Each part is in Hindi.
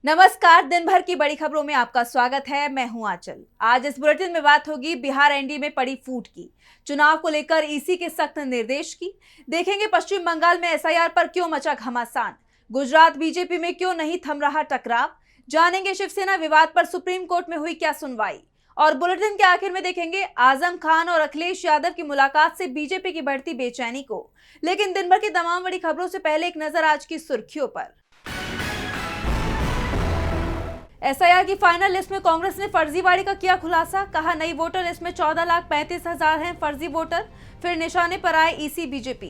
नमस्कार, दिन भर की बड़ी खबरों में आपका स्वागत है। मैं हूं आंचल। आज इस बुलेटिन में बात होगी बिहार एनडीए में पड़ी फूट की, चुनाव को लेकर ईसी के सख्त निर्देश की, देखेंगे पश्चिम बंगाल में एसआईआर पर क्यों मचा घमासान, गुजरात बीजेपी में क्यों नहीं थम रहा टकराव, जानेंगे शिवसेना विवाद पर सुप्रीम कोर्ट में हुई क्या सुनवाई, और बुलेटिन के आखिर में देखेंगे आजम खान और अखिलेश यादव की मुलाकात से बीजेपी की बढ़ती बेचैनी को। लेकिन दिन भर की तमाम बड़ी खबरों से पहले एक नजर आज की सुर्खियों पर। एसआईआर की फाइनल लिस्ट में कांग्रेस ने फर्जीवाड़े का किया खुलासा, कहा नई वोटर लिस्ट में 14,35,000 हैं फर्जी वोटर, फिर निशाने पर आए ईसी बीजेपी।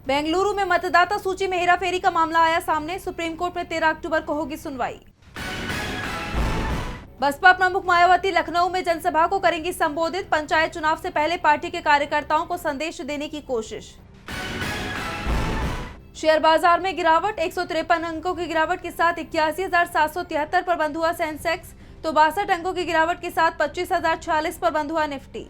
बेंगलुरु में मतदाता सूची में हेराफेरी का मामला आया सामने, सुप्रीम कोर्ट में 13 अक्टूबर को होगी सुनवाई। बसपा प्रमुख मायावती लखनऊ में जनसभा को करेंगी संबोधित, पंचायत चुनाव से पहले पार्टी के कार्यकर्ताओं को संदेश देने की कोशिश। शेयर बाजार में गिरावट, 153 अंकों की गिरावट के साथ 81,773 पर बंद हुआ सेंसेक्स, तो 62 अंकों की गिरावट के साथ 25,046 पर बंद हुआ निफ्टी।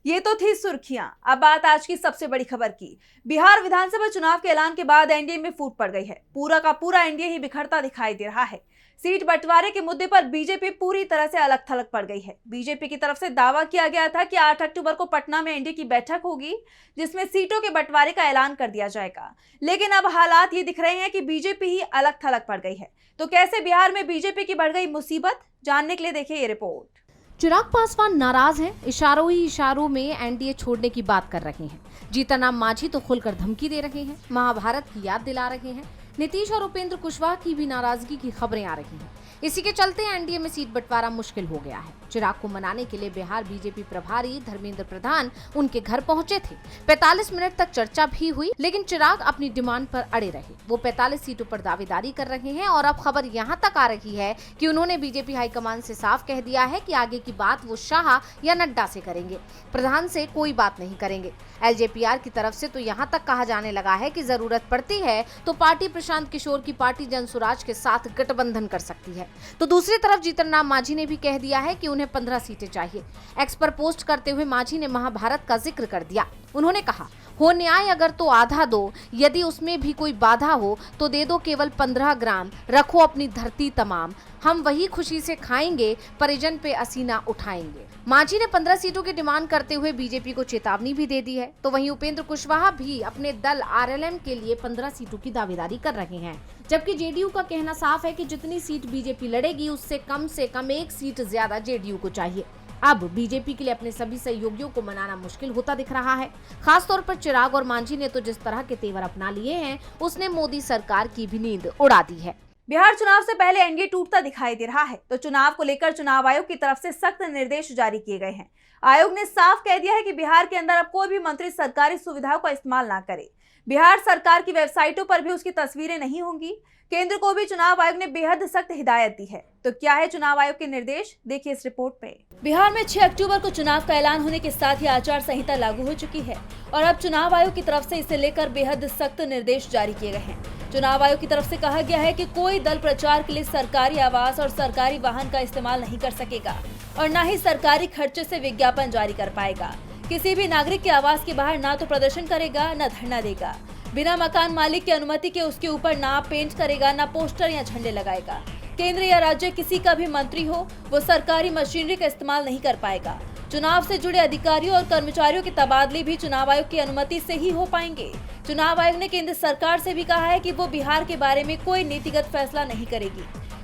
ये तो थी सुर्खियां। अब बात आज की सबसे बड़ी खबर की। बिहार विधानसभा चुनाव के ऐलान के बाद एनडीए में फूट पड़ गई है। पूरा का पूरा एनडीए ही बिखरता दिखाई दे रहा है। सीट बंटवारे के मुद्दे पर बीजेपी पूरी तरह से अलग थलग पड़ गई है। बीजेपी की तरफ से दावा किया गया था कि 8 अक्टूबर को पटना में एनडीए की बैठक होगी, जिसमें सीटों के बंटवारे का ऐलान कर दिया जाएगा। लेकिन अब हालात ये दिख रहे हैं कि बीजेपी ही अलग थलग पड़ गई है। तो कैसे बिहार में बीजेपी की बढ़ गई मुसीबत, जानने के लिए देखिए ये रिपोर्ट। चिराग पासवान नाराज हैं, इशारों ही इशारों में एनडीए छोड़ने की बात कर रहे हैं। जीतनराम मांझी तो खुलकर धमकी दे रहे हैं, महाभारत की याद दिला रहे हैं। नीतीश और उपेंद्र कुशवाहा की भी नाराजगी की खबरें आ रही हैं। इसी के चलते एनडीए में सीट बंटवारा मुश्किल हो गया है। चिराग को मनाने के लिए बिहार बीजेपी प्रभारी धर्मेंद्र प्रधान उनके घर पहुंचे थे। 45 मिनट तक चर्चा भी हुई, लेकिन चिराग अपनी डिमांड पर अड़े रहे। वो 45 सीटों पर दावेदारी कर रहे हैं और अब खबर यहां तक आ रही है कि उन्होंने बीजेपी हाईकमान से साफ कह दिया है कि आगे की बात वो शाह या नड्डा से करेंगे, प्रधान से कोई बात नहीं करेंगे। एलजेपीआर की तरफ से तो यहाँ तक कहा जाने लगा है कि जरूरत पड़ती है तो पार्टी प्रशांत किशोर की पार्टी जनसुराज के साथ गठबंधन कर सकती है। तो दूसरी तरफ जीतनराम मांझी ने भी कह दिया है कि उन्हें 15 सीटें चाहिए। एक्स पर पोस्ट करते हुए मांझी ने महाभारत का जिक्र कर दिया। उन्होंने कहा, हो न्याय अगर तो आधा दो, यदि उसमें भी कोई बाधा हो तो दे दो केवल 15 ग्राम, रखो अपनी धरती तमाम, हम वही खुशी से खाएंगे, परिजन पे असीना उठाएंगे। मांझी ने 15 सीटों की डिमांड करते हुए बीजेपी को चेतावनी भी दे दी है। तो वहीं उपेंद्र कुशवाहा भी अपने दल आरएलएम के लिए 15 सीटों की दावेदारी कर रहे हैं, जबकि जेडीयू का कहना साफ है कि जितनी सीट बीजेपी लड़ेगी उससे कम 1 सीट ज्यादा जेडीयू को चाहिए। अब बीजेपी के लिए अपने सभी सहयोगियों को मनाना मुश्किल होता दिख रहा है। खासतौर पर चिराग और मांझी ने तो जिस तरह के तेवर अपना लिए हैं, उसने मोदी सरकार की भी नींद उड़ा दी है। बिहार चुनाव से पहले एनडीए टूटता दिखाई दे रहा है, तो चुनाव को लेकर चुनाव आयोग की तरफ से सख्त निर्देश जारी किए गए हैं। आयोग ने साफ कह दिया है कि बिहार के अंदर अब कोई भी मंत्री सरकारी सुविधाओं का इस्तेमाल ना करे। बिहार सरकार की वेबसाइटों पर भी उसकी तस्वीरें नहीं होंगी। केंद्र को भी चुनाव आयोग ने बेहद सख्त हिदायत दी है। तो क्या है चुनाव आयोग के निर्देश, देखिए इस रिपोर्ट में। बिहार में 6 अक्टूबर को चुनाव का ऐलान होने के साथ ही आचार संहिता लागू हो चुकी है और अब चुनाव आयोग की तरफ से इसे लेकर बेहद सख्त निर्देश जारी किए गए हैं। चुनाव आयोग की तरफ से कहा गया है कि कोई दल प्रचार के लिए सरकारी आवास और सरकारी वाहन का इस्तेमाल नहीं कर सकेगा और न ही सरकारी खर्चे से विज्ञापन जारी कर पाएगा। किसी भी नागरिक के आवास के बाहर ना तो प्रदर्शन करेगा, न धरना देगा। बिना मकान मालिक की अनुमति के उसके ऊपर ना पेंट करेगा, ना पोस्टर या झंडे लगाएगा। केंद्र या राज्य किसी का भी मंत्री हो, वो सरकारी मशीनरी का इस्तेमाल नहीं कर पाएगा। चुनाव से जुड़े अधिकारियों और कर्मचारियों के तबादले भी चुनाव आयोग की अनुमति से ही हो पाएंगे। चुनाव आयोग ने केंद्र सरकार से भी कहा है कि वो बिहार के बारे में कोई नीतिगत फैसला नहीं करेगी।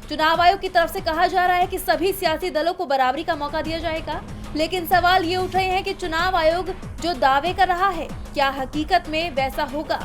चुनाव आयोग की तरफ से कहा जा रहा है कि सभी सियासी दलों को बराबरी का मौका दिया जाएगा, लेकिन सवाल ये उठ रहे हैं कि चुनाव आयोग जो दावे कर रहा है, क्या हकीकत में वैसा होगा?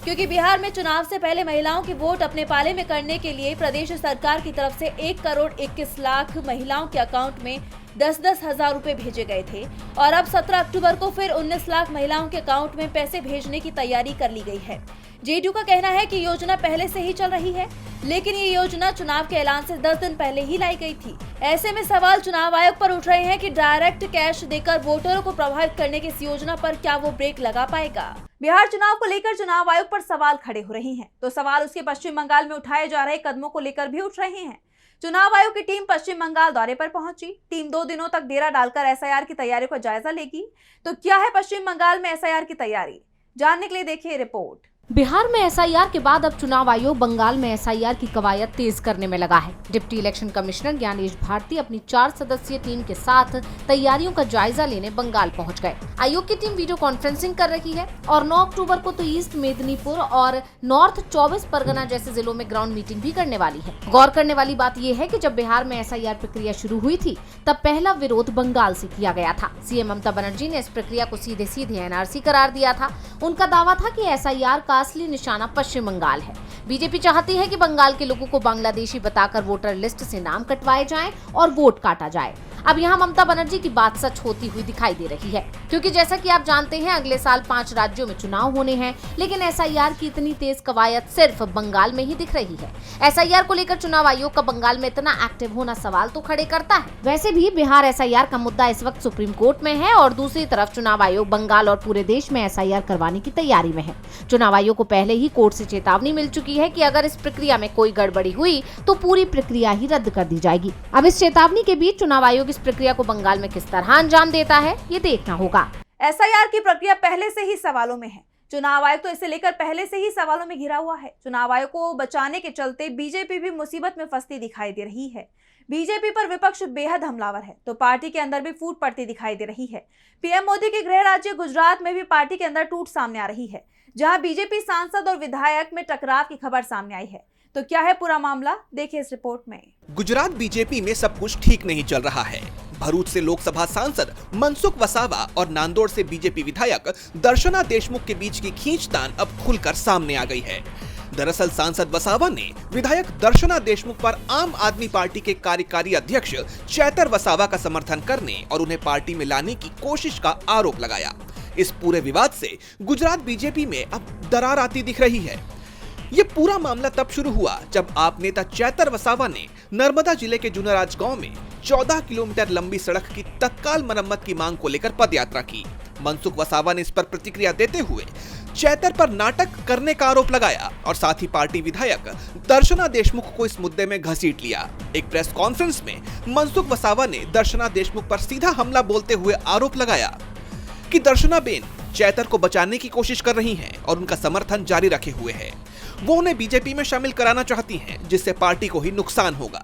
क्योंकि बिहार में चुनाव से पहले महिलाओं की वोट अपने पाले में करने के लिए प्रदेश सरकार की तरफ से 1,21,00,000 महिलाओं के अकाउंट में 10-10 हजार रुपए भेजे गए थे और अब 17 अक्टूबर को फिर 19 लाख महिलाओं के अकाउंट में पैसे भेजने की तैयारी कर ली गई है। जेडीयू का कहना है कि योजना पहले से ही चल रही है, लेकिन ये योजना चुनाव के ऐलान से 10 दिन पहले ही लाई गई थी। ऐसे में सवाल चुनाव आयोग पर उठ रहे हैं कि डायरेक्ट कैश देकर वोटरों को प्रभावित करने की इस योजना पर क्या वो ब्रेक लगा पाएगा। बिहार चुनाव को लेकर चुनाव आयोग पर सवाल खड़े हो रहे हैं, तो सवाल उसके पश्चिम बंगाल में उठाए जा रहे कदमों को लेकर भी उठ रहे हैं। चुनाव आयोग की टीम पश्चिम बंगाल दौरे पर पहुंची। टीम 2 दिनों तक डेरा डालकर एसआईआर की तैयारी का जायजा लेगी। तो क्या है पश्चिम बंगाल में एसआईआर की तैयारी, जानने के लिए देखिए रिपोर्ट। बिहार में एसआईआर के बाद अब चुनाव आयोग बंगाल में एसआईआर की कवायद तेज करने में लगा है। Deputy election commissioner Gyanesh Bharti अपनी 4 सदस्यीय टीम के साथ तैयारियों का जायजा लेने बंगाल पहुंच गए। आयोग की टीम वीडियो कॉन्फ्रेंसिंग कर रही है और 9 अक्टूबर को तो ईस्ट मेदिनीपुर और नॉर्थ 24 परगना जैसे जिलों में ग्राउंड मीटिंग भी करने वाली है। गौर करने वाली बात यह है कि जब बिहार में एसआईआर प्रक्रिया शुरू हुई थी तब पहला विरोध बंगाल से किया गया था। सीएम ममता बनर्जी ने इस प्रक्रिया को सीधे सीधे एनआरसी करार दिया था। उनका दावा था कि एसआईआर का असली निशाना पश्चिम बंगाल है। बीजेपी चाहती है कि बंगाल के लोगों को बांग्लादेशी बताकर वोटर लिस्ट से नाम कटवाए जाएं और वोट काटा जाए। अब यहाँ ममता बनर्जी की बात सच होती हुई दिखाई दे रही है, क्योंकि जैसा कि आप जानते हैं अगले साल 5 राज्यों में चुनाव होने हैं, लेकिन एसआईआर की इतनी तेज कवायद सिर्फ बंगाल में ही दिख रही है। एसआईआर को लेकर चुनाव आयोग का बंगाल में इतना एक्टिव होना सवाल तो खड़े करता है। वैसे भी बिहार एसआईआर का मुद्दा इस वक्त सुप्रीम कोर्ट में है और दूसरी तरफ चुनाव आयोग बंगाल और पूरे देश में एसआईआर करवाने की तैयारी में है। चुनाव आयोग को पहले ही कोर्ट से चेतावनी मिल चुकी है कि अगर इस प्रक्रिया में कोई गड़बड़ी हुई तो पूरी प्रक्रिया ही रद्द कर दी जाएगी। अब इस चेतावनी के बीच चुनाव आयोग इस प्रक्रिया को बंगाल में किस तरह अंजाम देता है, ये देखना होगा। एसआईआर की प्रक्रिया पहले से ही सवालों में है। चुनाव आयोग तो इसे लेकर पहले से ही सवालों में घिरा हुआ है। चुनाव आयोग को बचाने के चलते बीजेपी भी मुसीबत में फंसती दिखाई दे रही है। बीजेपी पर विपक्ष बेहद हमलावर है तो पार्टी के अंदर भी फूट पड़ती दिखाई दे रही है। पीएम मोदी के गृह राज्य गुजरात में भी पार्टी के अंदर टूट सामने आ रही है, जहां बीजेपी सांसद और विधायक में टकराव की खबर सामने आई है। तो क्या है पूरा मामला, देखिए इस रिपोर्ट में। गुजरात बीजेपी में सब कुछ ठीक नहीं चल रहा है। भरूच से लोकसभा सांसद मनसुख वसावा और नांदोड़ से बीजेपी विधायक दर्शना देशमुख के बीच की खींचतान अब खुलकर सामने आ गई है। दरअसल सांसद वसावा ने विधायक दर्शना देशमुख पर आम आदमी पार्टी के कार्यकारी अध्यक्ष चैतर वसावा का समर्थन करने और उन्हें पार्टी में लाने की कोशिश का आरोप लगाया। इस पूरे विवाद से गुजरात बीजेपी में अब दरार आती दिख रही है। ये पूरा मामला तब शुरू हुआ जब आप नेता चैतर वसावा ने नर्मदा जिले के जुनाराज गांव में 14 किलोमीटर लंबी सड़क की तत्काल मरम्मत की मांग को लेकर पदयात्रा की। मनसुख वसावा ने इस पर प्रतिक्रिया देते हुए चैतर पर नाटक करने का आरोप लगाया और साथ ही पार्टी विधायक दर्शना देशमुख को इस मुद्दे में घसीट लिया। एक प्रेस कॉन्फ्रेंस में मनसुख वसावा ने दर्शना देशमुख पर सीधा हमला बोलते हुए आरोप लगाया कि दर्शना बेन चैतर को बचाने की कोशिश कर रही हैं और उनका समर्थन जारी रखे हुए है। वो उन्हें बीजेपी में शामिल कराना चाहती हैं, जिससे पार्टी को ही नुकसान होगा।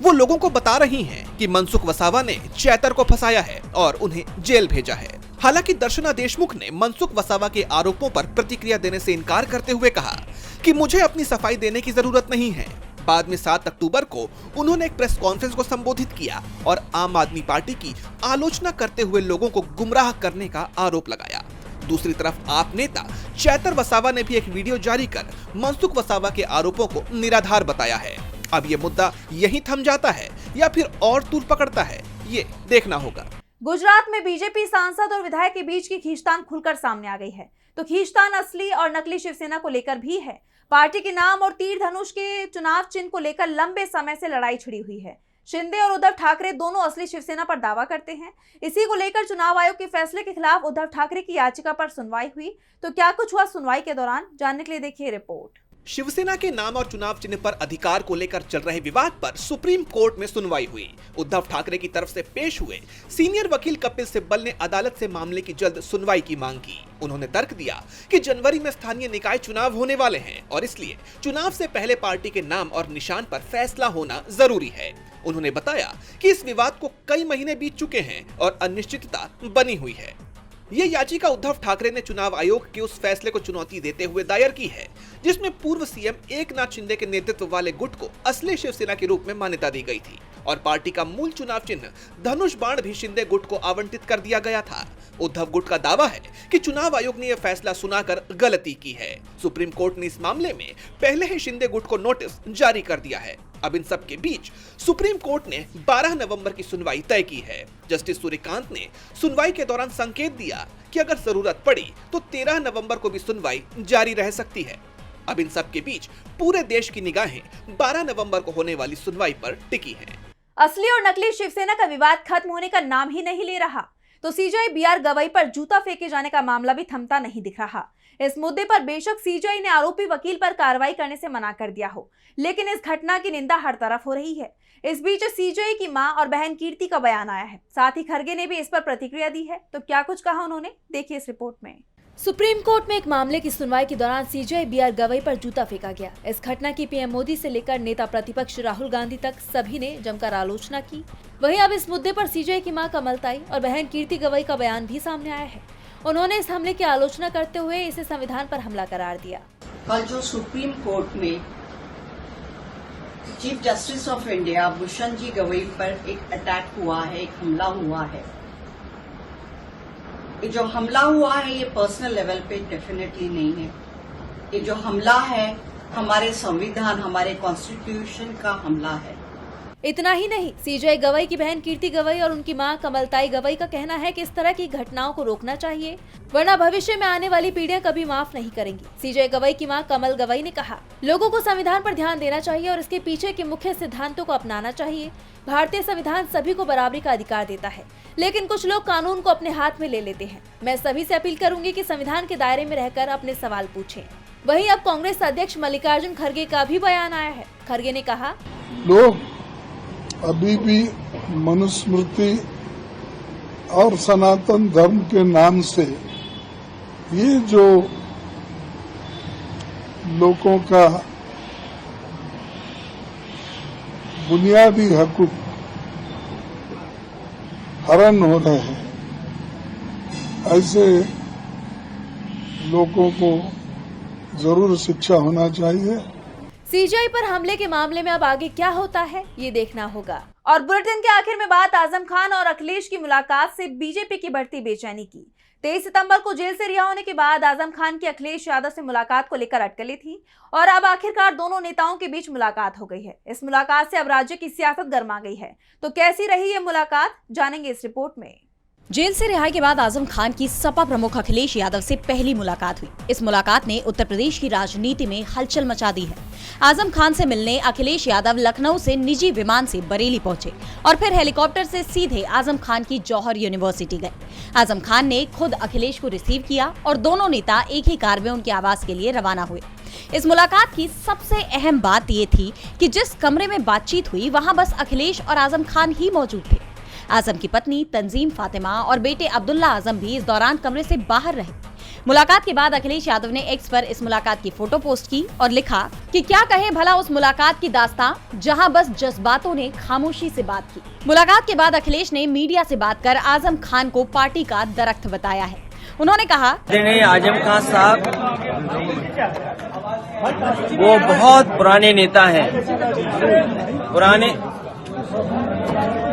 वो लोगों को बता रही हैं कि मनसुख वसावा ने चैतर को फंसाया है और उन्हें जेल भेजा है। हालांकि दर्शना देशमुख ने मनसुख वसावा के आरोपों पर प्रतिक्रिया देने से इनकार करते हुए कहा कि मुझे अपनी सफाई देने की जरूरत नहीं है। बाद में 7 अक्टूबर को उन्होंने एक प्रेस कॉन्फ्रेंस को संबोधित किया और आम आदमी पार्टी की आलोचना करते हुए लोगों को गुमराह करने का आरोप लगाया। दूसरी तरफ आप नेता चैतर वसावा ने भी एक वीडियो जारी कर मनसुख वसावा के आरोपों को निराधार बताया है। अब ये मुद्दा यहीं थम जाता है या फिर और तूल पकड़ता है, ये देखना होगा। गुजरात में बीजेपी सांसद और विधायक के बीच की खींचतान खुलकर सामने आ गई है। तो खींचतान असली और नकली शिवसेना को लेकर भी है। पार्टी के नाम और तीर धनुष के चुनाव चिन्ह को लेकर लंबे समय से लड़ाई छिड़ी हुई है। शिंदे और उद्धव ठाकरे दोनों असली शिवसेना पर दावा करते हैं। इसी को लेकर चुनाव आयोग के फैसले के खिलाफ उद्धव ठाकरे की याचिका पर सुनवाई हुई। तो क्या कुछ हुआ सुनवाई के दौरान, जानने के लिए देखिए रिपोर्ट। शिवसेना के नाम और चुनाव चिन्ह पर अधिकार को लेकर चल रहे विवाद पर सुप्रीम कोर्ट में सुनवाई हुई। उद्धव ठाकरे की तरफ से पेश हुए सीनियर वकील कपिल सिब्बल ने अदालत से मामले की जल्द सुनवाई की मांग की। उन्होंने तर्क दिया कि जनवरी में स्थानीय निकाय चुनाव होने वाले हैं और इसलिए चुनाव से पहले पार्टी के नाम और निशान पर फैसला होना जरूरी है। उन्होंने बताया कि इस विवाद को कई महीने बीत चुके हैं और अनिश्चितता बनी हुई है। ये याचिका उद्धव ठाकरे ने चुनाव आयोग के उस फैसले को चुनौती देते हुए दायर की है, जिसमें पूर्व सीएम एकनाथ शिंदे के नेतृत्व वाले गुट को असली शिवसेना के रूप में मान्यता दी गई थी और पार्टी का मूल चुनाव चिन्ह धनुष बाण भी शिंदे गुट को आवंटित कर दिया गया था। उद्धव गुट का दावा है कि चुनाव आयोग ने यह फैसला सुनाकर गलती की है। सुप्रीम कोर्ट ने इस मामले में पहले ही शिंदे गुट को नोटिस जारी कर दिया है। अब इन सब के बीच सुप्रीम कोर्ट ने 12 नवंबर की सुनवाई तय की है। जस्टिस सूर्यकांत ने सुनवाई के दौरान संकेत दिया कि अगर जरूरत पड़ी तो 13 नवंबर को भी सुनवाई जारी रह सकती है। अब इन सब के बीच पूरे देश की निगाहें 12 नवंबर को होने वाली सुनवाई पर टिकी हैं। असली और नकली शिवसेना का विवाद खत्म होने का नाम ही नहीं ले रहा। तो सीजेआई बीआर गवई पर जूता फेंके जाने का मामला भी थमता नहीं दिख रहा। इस मुद्दे पर बेशक सीजेआई ने आरोपी वकील पर कार्रवाई करने से मना कर दिया हो, लेकिन इस घटना की निंदा हर तरफ हो रही है। इस बीच सीजेआई की मां और बहन कीर्ति का बयान आया है। साथ ही खरगे ने भी इस पर प्रतिक्रिया दी है। तो क्या कुछ कहा उन्होंने, देखिए इस रिपोर्ट में। सुप्रीम कोर्ट में एक मामले की सुनवाई के दौरान सीजेआई बीआर गवई पर जूता फेंका गया। इस घटना की पीएम मोदी से लेकर नेता प्रतिपक्ष राहुल गांधी तक सभी ने जमकर आलोचना की। वहीं अब इस मुद्दे पर सीजेआई की मां कमलताई और बहन कीर्ति गवई का बयान भी सामने आया है। उन्होंने इस हमले की आलोचना करते हुए इसे संविधान पर हमला करार दिया। कल जो सुप्रीम कोर्ट में Chief Justice of India Bhushan ji Gavai पर एक अटैक हुआ है, एक हमला हुआ है, ये जो हमला हुआ है ये पर्सनल लेवल पे डेफिनेटली नहीं है। ये जो हमला है हमारे संविधान, हमारे कॉन्स्टिट्यूशन का हमला है। इतना ही नहीं, सीजेआई गवई की बहन कीर्ति गवई और उनकी मां कमलताई गवई का कहना है कि इस तरह की घटनाओं को रोकना चाहिए, वरना भविष्य में आने वाली पीढ़ियां कभी माफ नहीं करेंगी। सीजेआई गवई की मां कमल गवई ने कहा, लोगों को संविधान पर ध्यान देना चाहिए और इसके पीछे के मुख्य सिद्धांतों को अपनाना चाहिए। भारतीय संविधान सभी को बराबरी का अधिकार देता है, लेकिन कुछ लोग कानून को अपने हाथ में ले लेते हैं। मैं सभी से अपील करूंगी कि संविधान के दायरे में रहकर अपने सवाल पूछें। वहीं अब कांग्रेस अध्यक्ष मल्लिकार्जुन खड़गे का भी बयान आया है। खड़गे ने कहा, लोग अभी भी मनुस्मृति और सनातन धर्म के नाम से ये जो लोगों का बुनियादी हकूक हरण हो रहे हैं, ऐसे लोगों को जरूर शिक्षा होना चाहिए। सीजेआई पर हमले के मामले में अब आगे क्या होता है ये देखना होगा। और बुलेटिन के आखिर में बात आजम खान और अखिलेश की मुलाकात से बीजेपी की बढ़ती बेचैनी की। 23 सितंबर को जेल से रिहा होने के बाद आजम खान की अखिलेश यादव से मुलाकात को लेकर अटकलें थी और अब आखिरकार दोनों नेताओं के बीच मुलाकात हो गई है। इस मुलाकात से अब राज्य की सियासत गर्मा गई है। तो कैसी रही ये मुलाकात, जानेंगे इस रिपोर्ट में। जेल से रिहाई के बाद आजम खान की सपा प्रमुख अखिलेश यादव से पहली मुलाकात हुई। इस मुलाकात ने उत्तर प्रदेश की राजनीति में हलचल मचा दी है। आजम खान से मिलने अखिलेश यादव लखनऊ से निजी विमान से बरेली पहुंचे और फिर हेलीकॉप्टर से सीधे आजम खान की जौहर यूनिवर्सिटी गए। आजम खान ने खुद अखिलेश को रिसीव किया और दोनों नेता एक ही कार में उनके आवास के लिए रवाना हुए। इस मुलाकात की सबसे अहम बात ये थी कि जिस कमरे में बातचीत हुई वहां बस अखिलेश और आजम खान ही मौजूद थे। आजम की पत्नी तंजीम फातिमा और बेटे अब्दुल्ला आजम भी इस दौरान कमरे से बाहर रहे। मुलाकात के बाद अखिलेश यादव ने एक्स पर इस मुलाकात की फोटो पोस्ट की और लिखा कि क्या कहे भला उस मुलाकात की दास्तां जहां बस जज्बातों ने खामोशी से बात की। मुलाकात के बाद अखिलेश ने मीडिया से बात कर आजम खान को पार्टी का दरख्त बताया है। उन्होंने कहा, आजम खान साहब वो बहुत पुराने नेता हैं।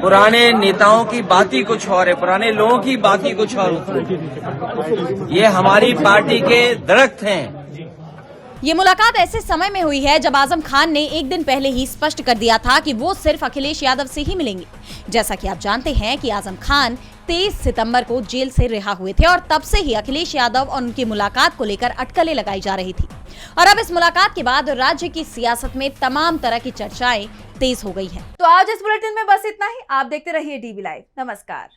पुराने नेताओं की बात ही कुछ और है, पुराने लोगों की बात ही कुछ और होती है। ये हमारी पार्टी के दरख्त हैं। ये मुलाकात ऐसे समय में हुई है जब आजम खान ने एक दिन पहले ही स्पष्ट कर दिया था कि वो सिर्फ अखिलेश यादव से ही मिलेंगे। जैसा कि आप जानते हैं कि आजम खान 23 सितंबर को जेल से रिहा हुए थे और तब से ही अखिलेश यादव और उनकी मुलाकात को लेकर अटकलें लगाई जा रही थी। और अब इस मुलाकात के बाद राज्य की सियासत में तमाम तरह की चर्चाएं तेज हो गई हैं। तो आज इस बुलेटिन में बस इतना ही। आप देखते रहिए डीवी लाइव। नमस्कार।